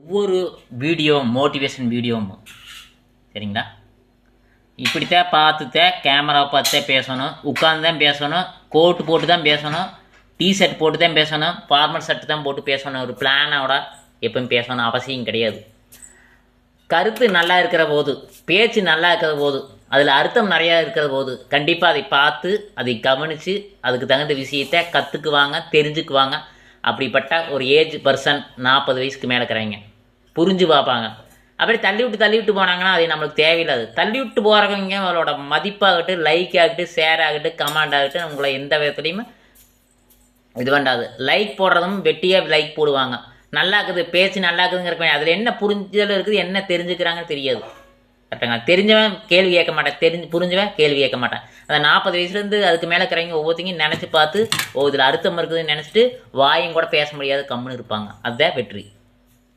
ஒவ்வொரு video motivation வீடியோவும் சரிங்களா, இப்படித்தான் பார்த்துத்தான் கேமராவை பார்த்துதான் பேசணும், உட்காந்து தான் பேசணும், கோட்டு போட்டு தான் பேசணும், டிஷர்ட் போட்டு தான் பேசணும், ஃபார்மல் ஷர்ட் தான் போட்டு பேசணும். ஒரு பிளானோட எப்பவும் பேசணும் அவசியம் கிடையாது. கருத்து நல்லா இருக்கிற போது, பேச்சு நல்லா இருக்கிற போது, அதில் அர்த்தம் நிறையா இருக்கிற போது கண்டிப்பாக அதை பார்த்து அதை கவனித்து அதுக்கு தகுந்த விஷயத்தை கற்றுக்குவாங்க, தெரிஞ்சுக்குவாங்க. அப்படிப்பட்ட ஒரு ஏஜ் பர்சன் 40 வயசுக்கு மேலே இருக்கிறவங்க புரிஞ்சு பார்ப்பாங்க. அப்படி தள்ளி விட்டு போனாங்கன்னா அது நம்மளுக்கு தேவையில்லாது. தள்ளி விட்டு போகிறவங்க அவளோட மதிப்பாகட்டும், லைக் ஆகட்டும், ஷேர் ஆகட்டும், கமெண்ட் ஆகட்டும், உங்களை எந்த விதத்துலையுமே இது வேண்டாது. லைக் போடுறதும் வெட்டியாக லைக் போடுவாங்க. நல்லா இருக்குது, பேச்சு நல்லா இருக்குதுங்கிற அதில் என்ன புரிஞ்சல் இருக்குது, என்ன தெரிஞ்சுக்கிறாங்கன்னு தெரியாது. கரெக்டாங்க. தெரிஞ்சவன் கேள்வி கேட்க மாட்டேன், புரிஞ்சவன் கேள்வி கேட்க மாட்டேன். அந்த 40 வயசுலேருந்து அதுக்கு மேலே இருக்கிறவங்க ஒவ்வொருத்தையும் நினச்சி பார்த்து இதில் அர்த்தம் இருக்குதுன்னு நினச்சிட்டு வாயும் கூட பேச முடியாது, கம்முன்னு இருப்பாங்க. அதுதான் வெற்றி.